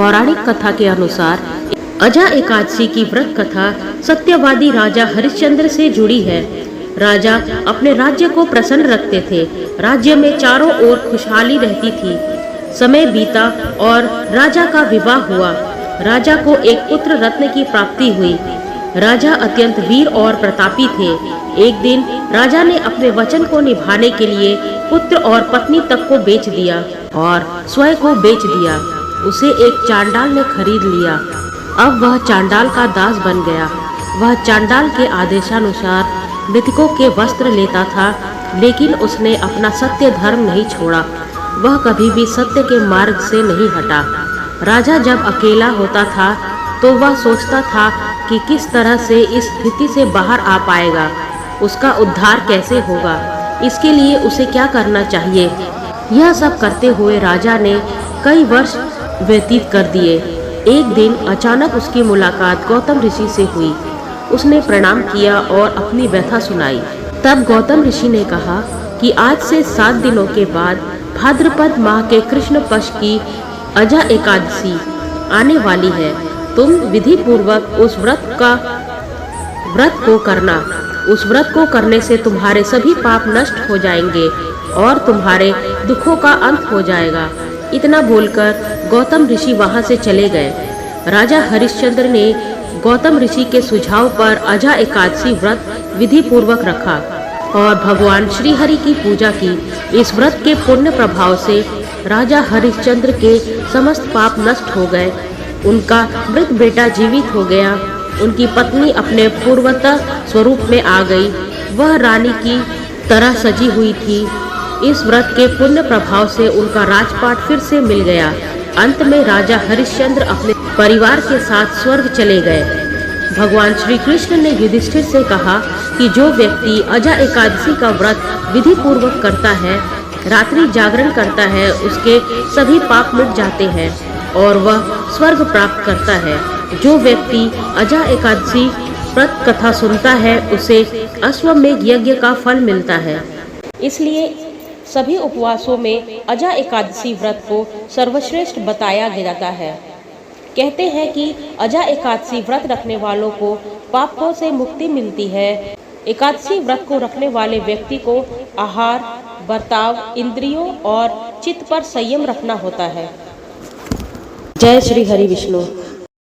पौराणिक कथा के अनुसार अजा एकादशी की व्रत कथा सत्यवादी राजा हरिश्चंद्र से जुड़ी है। राजा अपने राज्य को प्रसन्न रखते थे। राज्य में चारों ओर खुशहाली रहती थी। समय बीता और राजा का विवाह हुआ। राजा को एक पुत्र रत्न की प्राप्ति हुई। राजा अत्यंत वीर और प्रतापी थे। एक दिन राजा ने अपने वचन को निभाने के लिए पुत्र और पत्नी तक को बेच दिया और स्वयं को बेच दिया। उसे एक चांडाल ने खरीद लिया। अब वह चांडाल का दास बन गया। वह चांडाल के आदेशानुसार मृतकों के वस्त्र लेता था, लेकिन उसने अपना सत्य धर्म नहीं छोड़ा। वह कभी भी सत्य के मार्ग से नहीं हटा। राजा जब अकेला होता था तो वह सोचता था कि किस तरह से इस स्थिति से बाहर आ पाएगा, उसका उद्धार कैसे होगा, इसके लिए उसे क्या करना चाहिए। यह सब करते हुए राजा ने कई वर्ष व्यतीत कर दिए। एक दिन अचानक उसकी मुलाकात गौतम ऋषि से हुई। उसने प्रणाम किया और अपनी व्यथा सुनाई। तब गौतम ऋषि ने कहा कि आज से 7 दिनों के बाद भाद्रपद माह के कृष्ण पक्ष की अजा एकादशी आने वाली है। तुम विधि पूर्वक उस व्रत को करना। उस व्रत को करने से तुम्हारे सभी पाप नष्ट हो जाएंगे और तुम्हारे दुखों का अंत हो जाएगा। इतना बोलकर गौतम ऋषि वहां से चले गए। राजा हरिश्चंद्र ने गौतम ऋषि के सुझाव पर अजा एकादशी व्रत विधि पूर्वक रखा और भगवान श्री हरि की पूजा की। इस व्रत के पुण्य प्रभाव से राजा हरिश्चंद्र के समस्त पाप नष्ट हो गए। उनका मृत बेटा जीवित हो गया। उनकी पत्नी अपने पूर्वता स्वरूप में आ गई। वह रानी की तरह सजी हुई थी। इस व्रत के पुण्य प्रभाव से उनका राजपाट फिर से मिल गया। अंत में राजा हरिश्चंद्र अपने परिवार के साथ स्वर्ग चले गए। भगवान श्री कृष्ण ने युधिष्ठिर से कहा कि जो व्यक्ति अजा एकादशी का व्रत विधि पूर्वक करता है, रात्रि जागरण करता है, उसके सभी पाप मिट जाते हैं और वह स्वर्ग प्राप्त करता है। जो व्यक्ति अजा एकादशी व्रत कथा सुनता है, उसे अश्वमेध यज्ञ का फल मिलता है। इसलिए सभी उपवासों में अजा एकादशी व्रत को सर्वश्रेष्ठ बताया जाता है। कहते हैं कि अजा एकादशी व्रत रखने वालों को पापों से मुक्ति मिलती है। एकादशी व्रत को रखने वाले व्यक्ति को आहार, बर्ताव, इंद्रियों और चित्त पर संयम रखना होता है। जय श्री हरि विष्णु।